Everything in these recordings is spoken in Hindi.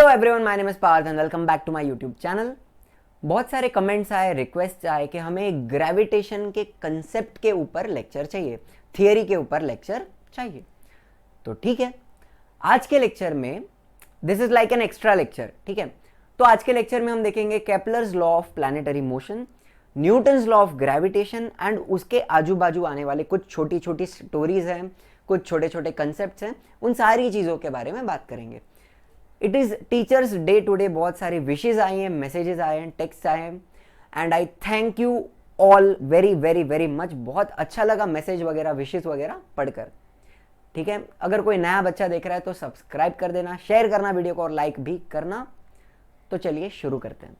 Hello everyone, my name is Parth and welcome back to my YouTube channel. बहुत सारे कमेंट्स आए, रिक्वेस्ट आए कि हमें ग्रेविटेशन के कंसेप्ट के ऊपर लेक्चर चाहिए, थियरी के ऊपर लेक्चर चाहिए। तो ठीक है, आज के लेक्चर में this is like an extra lecture. ठीक है, तो आज के लेक्चर में हम देखेंगे Kepler's law of planetary motion, Newton's law of gravitation and उसके आजू बाजू आने वाले कुछ छोटी छोटी स्टोरीज हैं, कुछ छोटे छोटे कंसेप्ट्स हैं, उन सारी चीज़ों के बारे में बात करेंगे। It is teachers day today, बहुत सारी विशेज़ आई हैं, मैसेजेस आए हैं, टेक्स्ट आए हैं and I thank you all very very very much. बहुत अच्छा लगा मैसेज वगैरह, विशेज़ वगैरह पढ़कर। ठीक है, अगर कोई नया बच्चा देख रहा है तो सब्सक्राइब कर देना, शेयर करना वीडियो को और लाइक भी करना। तो चलिए शुरू करते हैं।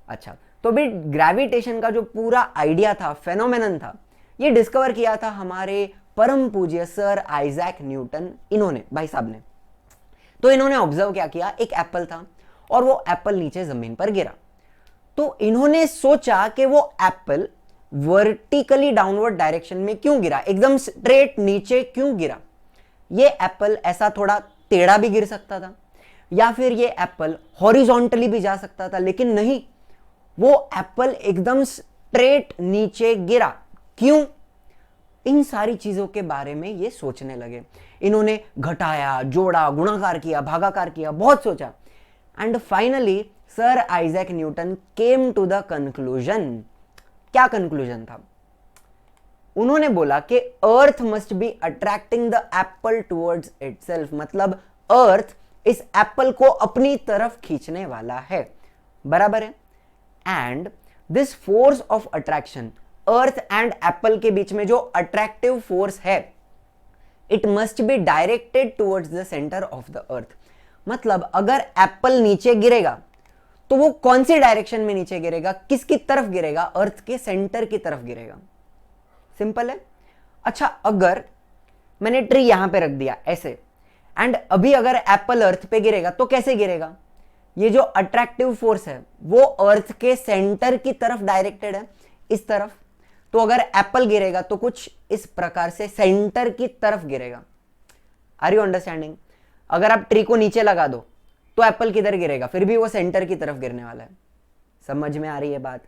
अच्छा, तो भी ग्रेविटेशन का जो पूरा आइडिया था, फेनोमेनन था, ये डिस्कवर किया था हमारे परम पूज्य सर आइजैक न्यूटन। इन्होंने, भाई साहब ने, तो इन्होंने ऑब्जर्व क्या किया, एक एप्पल था और वो एप्पल नीचे जमीन पर गिरा। तो इन्होंने सोचा कि वो एप्पल वर्टिकली डाउनवर्ड डायरेक्शन में क्यों गिरा, एकदम स्ट्रेट नीचे क्यों गिरा। ये एप्पल ऐसा थोड़ा टेढ़ा भी गिर सकता था या फिर ये एप्पल हॉरिजॉन्टली भी जा सकता था, लेकिन नहीं, वो एप्पल एकदम स्ट्रेट नीचे गिरा। क्यों? इन सारी चीजों के बारे में ये सोचने लगे। इन्होंने घटाया, जोड़ा, गुणाकार किया, भागाकार किया, बहुत सोचा and finally sir Isaac Newton came to the conclusion. क्या कंक्लूजन था? उन्होंने बोला कि earth must be attracting the apple towards itself, मतलब अर्थ इस एप्पल को अपनी तरफ खींचने वाला है। बराबर है। And this force of attraction, earth and Apple के बीच में जो अट्रैक्टिव फोर्स है, it must be directed towards the centre of the अर्थ। मतलब अगर एप्पल नीचे गिरेगा तो वो कौन सी डायरेक्शन में नीचे गिरेगा, किसकी तरफ गिरेगा? अर्थ के सेंटर की तरफ गिरेगा। सिंपल है। अच्छा, अगर मैंने ट्री यहां पे रख दिया ऐसे एंड अभी अगर एप्पल अर्थ पे गिरेगा तो कैसे गिरेगा? ये जो अट्रैक्टिव फोर्स है वो अर्थ के सेंटर की तरफ डायरेक्टेड है, इस तरफ। तो अगर एप्पल गिरेगा तो कुछ इस प्रकार से सेंटर की तरफ गिरेगा। Are you understanding? अगर आप ट्री को नीचे लगा दो तो एप्पल किधर गिरेगा? फिर भी वो सेंटर की तरफ गिरने वाला है। समझ में आ रही है बात?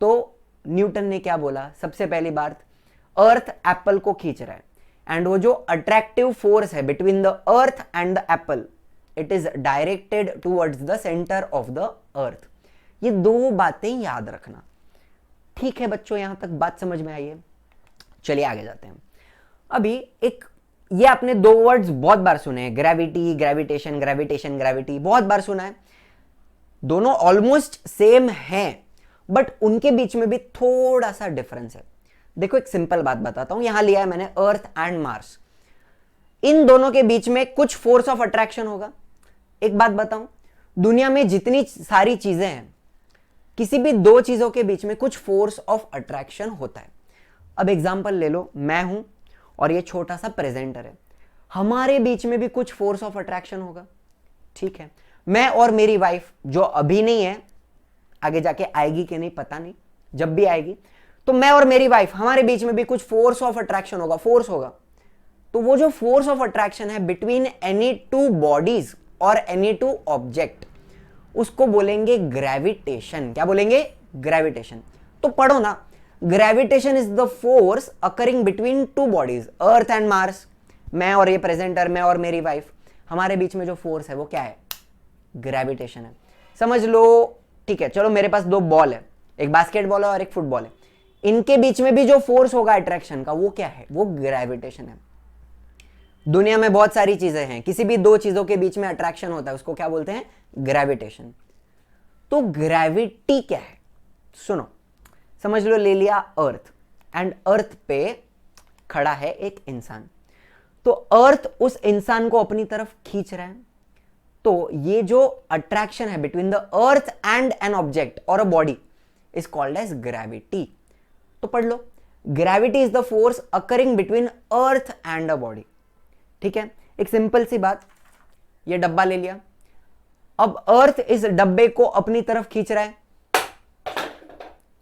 तो न्यूटन ने क्या बोला? सबसे पहली बात, अर्थ एप्पल को खींच रहा है एंड वो जो अट्रैक्टिव फोर्स है between the earth and the Apple, it is directed towards the centre of the अर्थ। ये दो बातें याद रखना। ठीक है बच्चों, यहां तक बात समझ में आई है? चलिए आगे जाते हैं। अभी एक, ये आपने दो वर्ड्स बहुत बार सुने हैं, ग्रेविटी, ग्रेविटेशन, ग्रेविटेशन, ग्रेविटी, बहुत बार सुना है। दोनों ऑलमोस्ट सेम हैं, बट उनके बीच में भी थोड़ा सा डिफरेंस है। देखो, एक सिंपल बात बताता हूं। यहां लिया है मैंने अर्थ एंड मार्स। इन दोनों के बीच में कुछ फोर्स ऑफ अट्रैक्शन होगा। एक बात बताऊं, दुनिया में जितनी सारी चीजें हैं, किसी भी दो चीजों के बीच में कुछ फोर्स ऑफ अट्रैक्शन होता है। अब एग्जांपल ले लो, मैं हूं और ये छोटा सा प्रेजेंटर है, हमारे बीच में भी कुछ फोर्स ऑफ अट्रैक्शन होगा। ठीक है, मैं और मेरी वाइफ, जो अभी नहीं है, आगे जाके आएगी कि नहीं पता नहीं, जब भी आएगी, तो मैं और मेरी वाइफ, हमारे बीच में भी कुछ फोर्स ऑफ अट्रैक्शन होगा, फोर्स होगा। तो वो जो फोर्स ऑफ अट्रैक्शन है बिटवीन एनी टू बॉडीज और एनी टू ऑब्जेक्ट, उसको बोलेंगे ग्रेविटेशन। क्या बोलेंगे? ग्रेविटेशन। तो पढ़ो ना, gravitation is the force occurring between two bodies, earth and Mars. मैं और ये प्रेजेंटर, मैं और मेरी वाइफ, हमारे बीच में जो फोर्स है वो क्या है? ग्रेविटेशन है। समझ लो। ठीक है, चलो, मेरे पास दो बॉल है, एक बास्केटबॉल है और एक फुटबॉल है। इनके बीच में भी जो फोर्स होगा अट्रैक्शन का, वो क्या है? वो ग्रेविटेशन है। दुनिया में बहुत सारी चीजें हैं, किसी भी दो चीजों के बीच में अट्रैक्शन होता है, उसको क्या बोलते हैं? ग्रेविटेशन। तो ग्रेविटी क्या है? सुनो, समझ लो, ले लिया अर्थ एंड अर्थ पे खड़ा है एक इंसान। तो अर्थ उस इंसान को अपनी तरफ खींच रहा है। तो ये जो अट्रैक्शन है between the earth and an object और a body is called as gravity. तो पढ़ लो, gravity is the force occurring between earth and a body. ठीक है, एक सिंपल सी बात, ये डब्बा ले लिया, अब अर्थ इस डब्बे को अपनी तरफ खींच रहा है,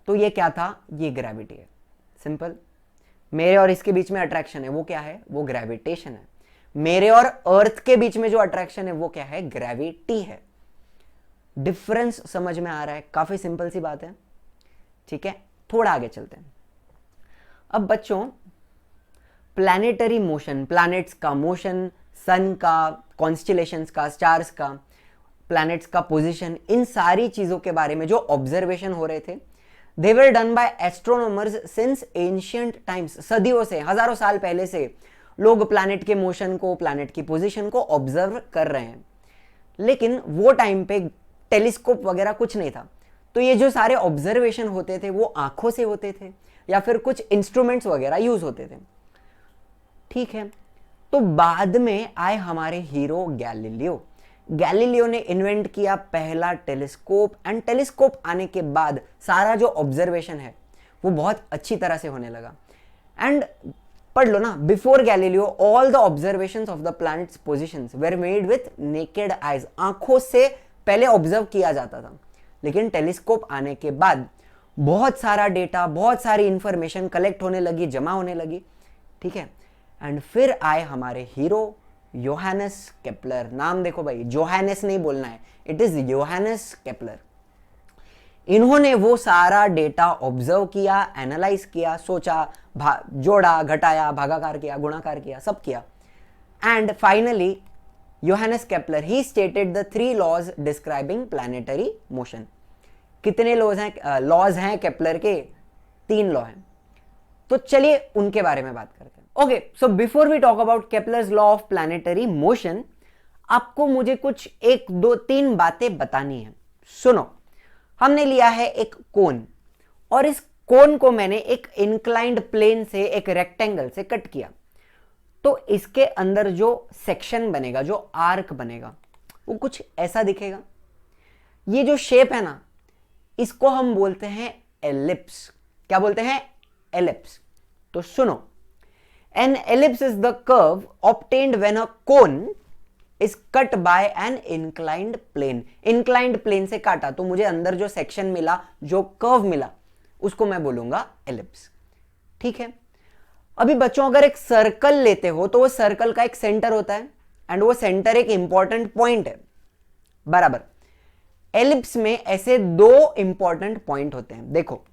तो ये क्या था? ये ग्रेविटी है। सिंपल। मेरे और इसके बीच में अट्रैक्शन है, वो क्या है? वो ग्रेविटेशन है। मेरे और अर्थ के बीच में जो अट्रैक्शन है वो क्या है? ग्रेविटी है। डिफरेंस समझ में आ रहा है? काफी सिंपल सी बात है, ठीक है। थोड़ा आगे चलते हैं। अब बच्चों, प्लैनेटरी मोशन, प्लैनेट्स का मोशन, सन का, कॉन्स्टिलेशंस का, स्टार्स का, प्लैनेट्स का पोजीशन, इन सारी चीजों के बारे में जो ऑब्जर्वेशन हो रहे थे, they were done by astronomers since ancient times. सदियों से, हजारों साल पहले से लोग प्लैनेट के मोशन को, प्लैनेट की पोजीशन को ऑब्जर्व कर रहे हैं। लेकिन वो टाइम पे टेलीस्कोप वगैरह कुछ नहीं था, तो ये जो सारे ऑब्जर्वेशन होते थे वो आंखों से होते थे या फिर कुछ इंस्ट्रूमेंट्स वगैरह यूज होते थे, ठीक है। तो बाद में आए हमारे हीरो गैलीलियो। गैलीलियो ने इन्वेंट किया पहला टेलीस्कोप, एंड टेलीस्कोप आने के बाद सारा जो ऑब्जर्वेशन है वो बहुत अच्छी तरह से होने लगा। एंड पढ़ लो ना, before Galileo all the observations of the planets positions were made with naked eyes. आंखों से पहले ऑब्जर्व किया जाता था, लेकिन टेलीस्कोप आने के बाद बहुत सारा डेटा, बहुत सारी इंफॉर्मेशन कलेक्ट होने लगी, जमा होने लगी, ठीक है। एंड फिर आए हमारे हीरो योहानस केपलर। नाम देखो भाई, जोहानस नहीं बोलना है, इट इज योहानस केपलर। इन्होंने वो सारा डेटा ऑब्जर्व किया, एनालाइज किया, सोचा, जोड़ा, घटाया, भागाकार किया, गुणाकार किया, सब किया। And finally Johannes Kepler he stated the 3 laws describing planetary motion. कितने लॉज हैं केपलर के? 3 लॉ हैं। तो चलिए उनके बारे में बात करते हैं। Okay, so before we talk about Kepler's law of planetary motion, आपको मुझे कुछ 1, 2, 3 बातें बतानी है। सुनो, हमने लिया है एक कोन, और इस कोन को मैंने एक इंक्लाइंड प्लेन से, एक रेक्टेंगल से कट किया। तो इसके अंदर जो सेक्शन बनेगा, जो आर्क बनेगा, वो कुछ ऐसा दिखेगा। ये जो शेप है ना, इसको हम बोलते हैं एलिप्स। क्या बोलते हैं? एलिप्स। तो सुनो, an ellipse is the curve obtained when a cone is cut by an inclined plane। inclined plane से काटा तो मुझे अंदर जो सेक्शन मिला, जो कर्व मिला, उसको मैं बोलूंगा एलिप्स, ठीक है। अभी बच्चों, अगर एक सर्कल लेते हो तो वो सर्कल का एक सेंटर होता है, एंड वो सेंटर एक इंपॉर्टेंट पॉइंट है, बराबर। एलिप्स में ऐसे 2 इंपॉर्टेंट पॉइंट होते हैं। देखो,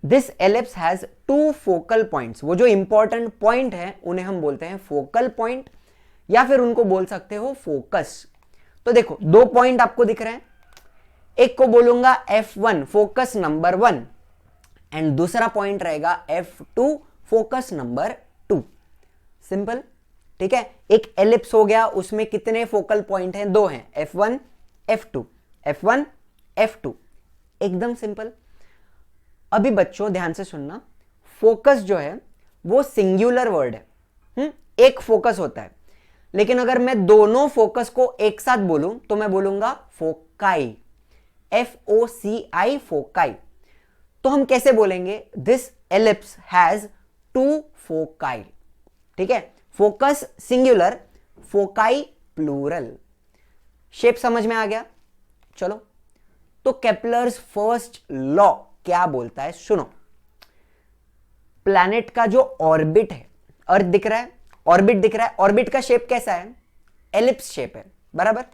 this ellipse has 2 focal points. वो जो इंपॉर्टेंट पॉइंट है उन्हें हम बोलते हैं फोकल पॉइंट, या फिर उनको बोल सकते हो फोकस। तो देखो, 2 पॉइंट आपको दिख रहे हैं। एक को बोलूंगा F1, फोकस नंबर 1, एंड दूसरा पॉइंट रहेगा F2, फोकस नंबर 2। सिंपल, ठीक है। एक एलिप्स हो गया, उसमें कितने फोकल पॉइंट हैं? 2 हैं, F1, F2, F1, F2। एकदम सिंपल। अभी बच्चों ध्यान से सुनना, फोकस जो है वो सिंगुलर वर्ड है, एक फोकस होता है। लेकिन अगर मैं दोनों फोकस को एक साथ बोलूं तो मैं बोलूंगा फोकाई, FOCI, फोकाई। तो हम कैसे बोलेंगे? दिस एलिप्स हैज 2 फोकाई, ठीक है। Focus singular, foci plural. Shape समझ में आ गया? चलो, तो केपलर्स फर्स्ट लॉ क्या बोलता है? सुनो, प्लैनेट का जो ऑर्बिट है, अर्थ दिख रहा है, ऑर्बिट दिख रहा है, ऑर्बिट का शेप कैसा है? एलिप्स शेप है, बराबर।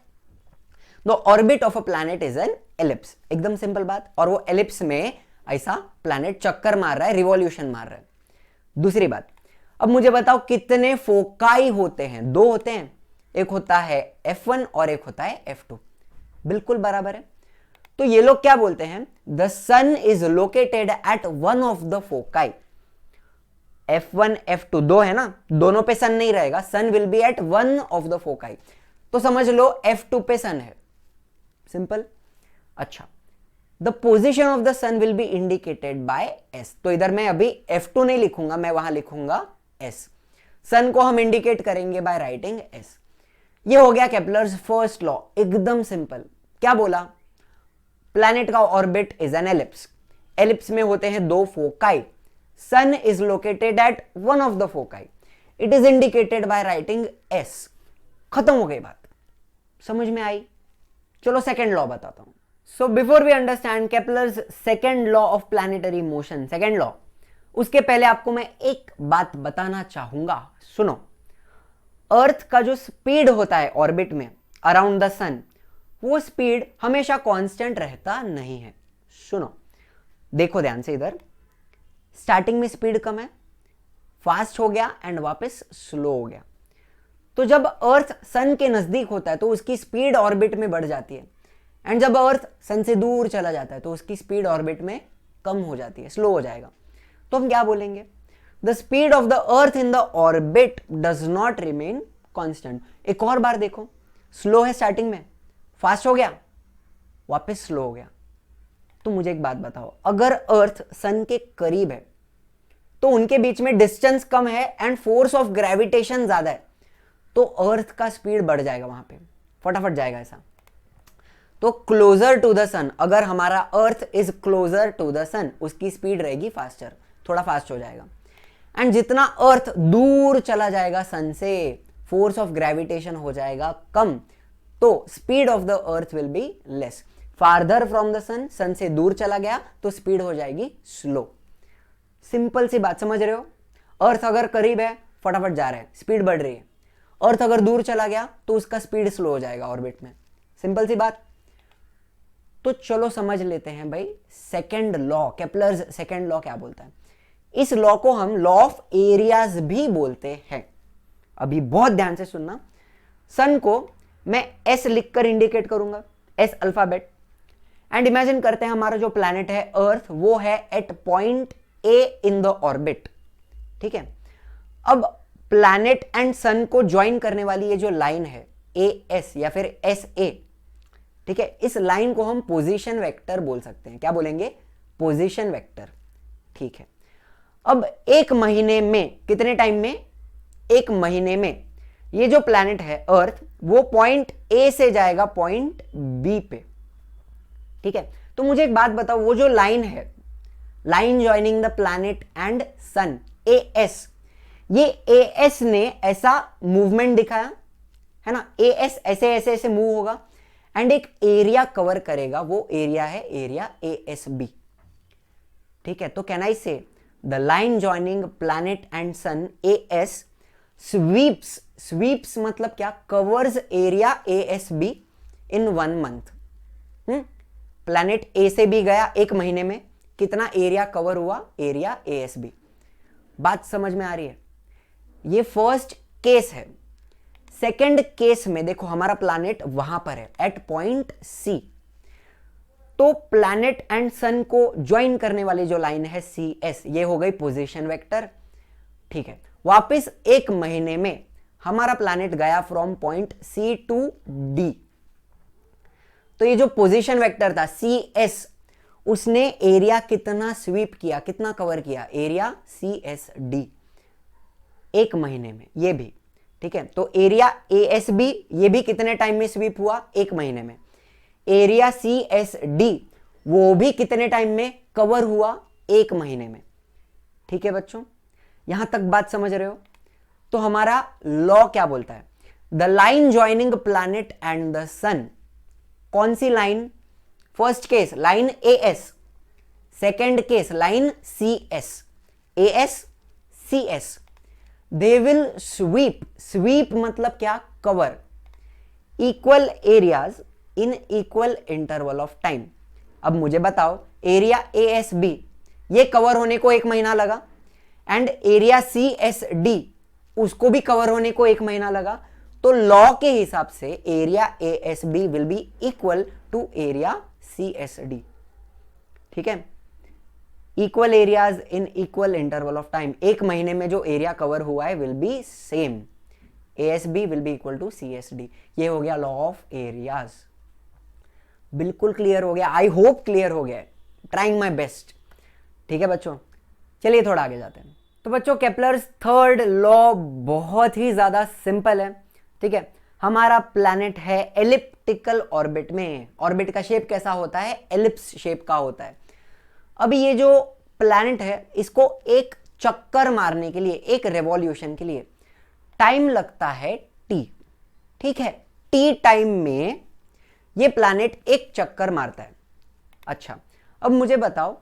The orbit of a planet is an ellipse. एकदम सिंपल बात। और वो एलिप्स में ऐसा प्लैनेट चक्कर मार रहा है, रिवॉल्यूशन मार रहा है। दूसरी बात, अब मुझे बताओ कितने फोकाई होते हैं? 2 होते हैं, एक होता है F1 और एक होता है F2। बिल्कुल बराबर है। तो ये लोग क्या बोलते हैं? The sun is located at one of the foci. F1, F2 2 है ना, दोनों पे सन नहीं रहेगा, sun will be at one of the foci. तो समझ लो F2 पे सन है, सिंपल। अच्छा, the position of the sun will be indicated by S। तो इधर मैं अभी F2 नहीं लिखूंगा, मैं वहां लिखूंगा S। सन को हम इंडिकेट करेंगे बाय राइटिंग S। ये हो गया केपलर्स फर्स्ट लॉ, एकदम सिंपल। क्या बोला? प्लैनेट का orbit is an ellipse. Ellipse में होते हैं 2 फोकाई। Sun is located at one of the foci. It is indicated by writing S। खत्म हो गई बात, समझ में आई? चलो सेकेंड लॉ बताता हूं। So before we understand Kepler's second law of planetary motion, second law, उसके पहले आपको मैं एक बात बताना चाहूंगा। सुनो, अर्थ का जो स्पीड होता है ऑर्बिट में अराउंड द सन, वो स्पीड हमेशा कांस्टेंट रहता नहीं है। सुनो, देखो ध्यान से, इधर स्टार्टिंग में स्पीड कम है, फास्ट हो गया एंड वापस स्लो हो गया। तो जब अर्थ सन के नजदीक होता है तो उसकी स्पीड ऑर्बिट में बढ़ जाती है, एंड जब अर्थ सन से दूर चला जाता है तो उसकी स्पीड ऑर्बिट में कम हो जाती है, स्लो हो जाएगा। तो हम क्या बोलेंगे? The speed of the earth in the orbit does not remain constant. एक और बार देखो, स्लो है स्टार्टिंग में, फास्ट हो गया, वापस स्लो हो गया। तो मुझे एक बात बताओ, अगर अर्थ सन के करीब है तो उनके बीच में डिस्टेंस कम है एंड फोर्स ऑफ ग्रेविटेशन ज्यादा है, तो अर्थ का स्पीड बढ़ जाएगा, वहां पे फटाफट जाएगा ऐसा। तो क्लोजर टू द सन, अगर हमारा earth is closer to the sun, उसकी स्पीड रहेगी फास्टर, थोड़ा फास्ट हो जाएगा। एंड जितना अर्थ दूर चला जाएगा सन से, फोर्स ऑफ ग्रेविटेशन हो जाएगा कम, तो speed of the earth will be less. Farther from the sun, sun से दूर चला गया तो स्पीड हो जाएगी स्लो। सिंपल सी बात, समझ रहे हो? अर्थ अगर करीब है फटाफट जा रहा है, स्पीड बढ़ रही है। अर्थ अगर दूर चला गया तो उसका स्पीड स्लो हो जाएगा ऑर्बिट में। सिंपल सी बात। तो चलो समझ लेते हैं भाई second law, Kepler's second law क्या बोलता है। इस लॉ को हम लॉ ऑफ एरियाज भी बोलते हैं। अभी बहुत ध्यान से सुनना। सन को मैं एस लिखकर इंडिकेट करूंगा, एस अल्फाबेट। एंड इमेजिन करते हैं हमारा जो प्लैनेट है अर्थ, वो है at point A in the orbit. ठीक है, अब प्लैनेट एंड सन को ज्वाइन करने वाली ये जो लाइन है ए एस या फिर एस ए, ठीक है, इस लाइन को हम पोजीशन वेक्टर बोल सकते हैं। क्या बोलेंगे? Position vector. ठीक है, अब एक महीने में, कितने टाइम में? एक महीने में ये जो प्लैनेट है अर्थ, वो पॉइंट ए से जाएगा पॉइंट बी पे। ठीक है, तो मुझे एक बात बताओ, वो जो लाइन है, line joining the planet and sun, A S, ये ए एस ने ऐसा मूवमेंट दिखाया है ना, ए एस ऐसे ऐसे ऐसे मूव होगा एंड एक एरिया कवर करेगा, वो एरिया है एरिया ए एस बी। ठीक है, तो can I say the line joining planet and sun A S sweeps, sweeps मतलब क्या? Covers area A S B in 1 month. Planet A से बी गया एक महीने में, कितना एरिया कवर हुआ? Area A S B. बात समझ में आ रही है? ये फर्स्ट केस है। सेकंड केस में देखो हमारा प्लैनेट वहां पर है एट पॉइंट सी, तो प्लैनेट एंड सन को ज्वाइन करने वाली जो लाइन है सी एस, ये हो गई पोजीशन वेक्टर। ठीक है, वापस एक महीने में हमारा प्लैनेट गया from point C to D, तो ये जो पोजीशन वेक्टर था सी एस, उसने एरिया कितना स्वीप किया, कितना कवर किया? एरिया सी एस डी एक महीने में, ये भी। ठीक है, तो एरिया ए एस बी, ये भी कितने टाइम में स्वीप हुआ? एक महीने में। एरिया सी एस डी, वो भी कितने टाइम में कवर हुआ? एक महीने में। ठीक है बच्चों, यहां तक बात समझ रहे हो? तो हमारा लॉ क्या बोलता है? The line joining planet and the sun, कौन सी लाइन? First case line A S, second case line C S, A S C S, they will sweep, sweep मतलब क्या? Cover equal areas in equal interval of time. अब मुझे बताओ, एरिया ए एस बी ये कवर होने को एक महीना लगा and area C S D उसको भी कवर होने को एक महीना लगा, तो लॉ के हिसाब से area A S B will be equal to area C S D. ठीक है, equal areas in equal interval of time, एक महीने में जो एरिया कवर हुआ है will be same, A S B will be equal to C S D. ये हो गया लॉ ऑफ एरियाज। बिल्कुल क्लियर हो गया? आई होप क्लियर हो गया, ट्राइंग माई बेस्ट। ठीक है बच्चों, चलिए थोड़ा आगे जाते हैं। तो बच्चों केपलर्स थर्ड लॉ बहुत ही ज्यादा सिंपल है। ठीक है, हमारा प्लैनेट है एलिप्टिकल ऑर्बिट में। ऑर्बिट का शेप कैसा होता है? एलिप्स शेप का होता है। अभी ये जो प्लैनेट है, इसको एक चक्कर मारने के लिए, एक रेवोल्यूशन के लिए टाइम लगता है टी। ठीक है, टी टाइम में ये प्लैनेट एक चक्कर मारता है। अच्छा, अब मुझे बताओ,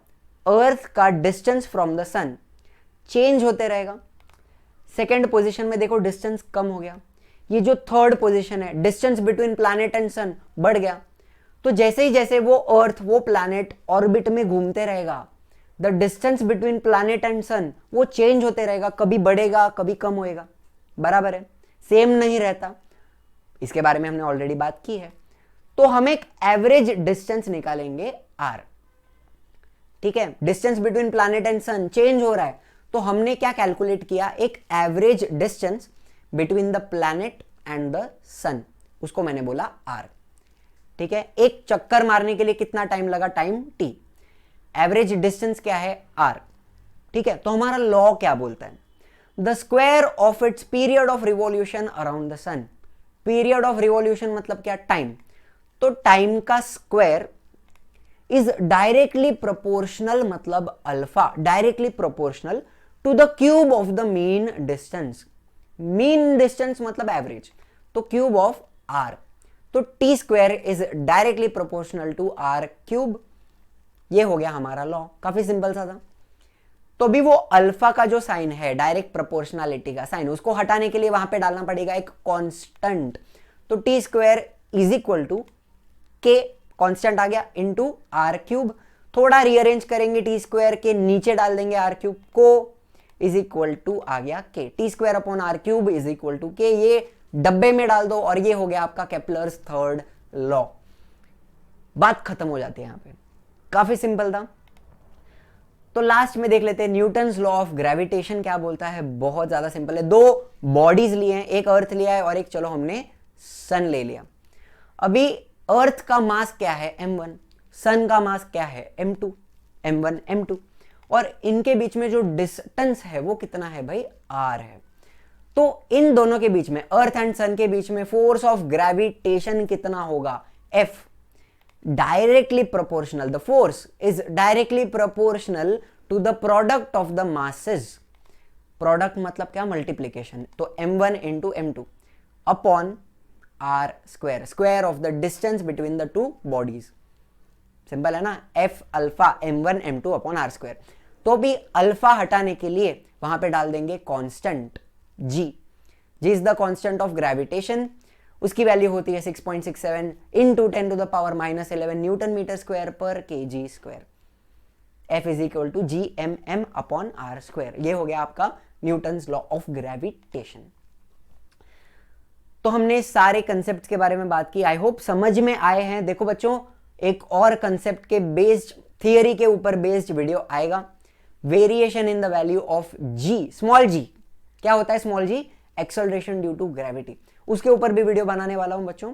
अर्थ का distance from the sun change होते रहेगा। सेकेंड पोजीशन में देखो डिस्टेंस कम हो गया, ये जो थर्ड पोजीशन है डिस्टेंस बिटवीन प्लैनेट एंड सन बढ़ गया, तो जैसे ही जैसे वो अर्थ, वो प्लैनेट ऑर्बिट में घूमते रहेगा, the distance between planet and sun वो चेंज होते रहेगा, कभी बढ़ेगा कभी कम होएगा, बराबर है, सेम नहीं रहता। इसके बारे में हमने ऑलरेडी बात की है। तो हम एक एवरेज डिस्टेंस निकालेंगे आर, ठीक है। Distance between planet and sun change हो रहा है, तो हमने क्या कैलकुलेट किया, एक average distance between the planet and the sun, उसको मैंने बोला आर, ठीक है। एक चक्कर मारने के लिए कितना टाइम लगा, टाइम टी, एवरेज डिस्टेंस क्या है आर, ठीक है। तो हमारा लॉ क्या बोलता है, the square of its period of revolution around the sun. Period of revolution मतलब क्या, टाइम। तो टाइम का स्क्वायर इज डायरेक्टली प्रोपोर्शनल, मतलब alpha, directly proportional to the cube of the mean distance. Mean distance मतलब एवरेज, तो क्यूब ऑफ आर, तो T square is directly proportional to R cube. ये हो गया हमारा लॉ, काफी सिंपल सा था। तो भी वो अल्फा का जो साइन है, डायरेक्ट प्रोपोर्शनलिटी का साइन, उसको हटाने के लिए वहां पे डालना पड़ेगा एक कांस्टेंट। तो T square is equal to K, constant आ गया, इनटू आर क्यूब। थोड़ा रीअरेंज करेंगे, टी स्क्वायर के नीचे डाल देंगे आर क्यूब को, इज इक्वल टू आ गया K, T square upon R cube is equal to K. ये डब्बे में डाल दो और ये हो गया आपका केप्लर्स थर्ड लॉ। बात खत्म हो जाती है यहां पे, काफी सिंपल था। तो लास्ट में देख लेते हैं न्यूटन्स लॉ ऑफ ग्रेविटेशन क्या बोलता है। बहुत ज्यादा सिंपल है, दो बॉडीज लिए हैं, एक अर्थ लिया है और एक चलो हमने सन ले लिया। अभी अर्थ का मास क्या है m1, सन का मास क्या है m2, m1 m2, और इनके बीच में जो डिस्टेंस है वो कितना है भाई, r है। तो इन दोनों के बीच में, अर्थ एंड सन के बीच में फोर्स ऑफ ग्रेविटेशन कितना होगा, F, directly proportional, the force is directly proportional to the product of the masses. Product मतलब क्या, मल्टीप्लीकेशन, तो m1 into m2 upon R square, square of the distance between the two bodies. Simple है ना, F alpha m1 m2 upon R square. तो भी अल्फा हटाने के लिए वहां पे डाल देंगे constant G, G is the constant of gravitation, उसकी वैल्यू होती है 6.67 into 10 to the power -11 newton metre square पर kg square. F is equal to G M M upon R square. ये हो गया आपका न्यूटन्स लॉ ऑफ ग्रेविटेशन। तो हमने सारे कंसेप्ट के बारे में बात की, आई होप समझ में आए हैं। देखो बच्चों, एक और कंसेप्ट के बेस्ड, थियरी के ऊपर बेस्ड वीडियो आएगा, variation in the value of g, small g. क्या होता है small g, acceleration due to gravity, उसके ऊपर भी वीडियो बनाने वाला हूं बच्चों।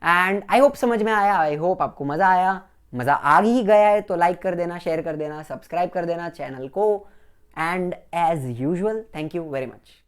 एंड आई होप समझ में आया, आई होप आपको मजा आया। मजा आ ही गया है तो लाइक कर देना, शेयर कर देना, सब्सक्राइब कर देना चैनल को। And as usual, thank you very much.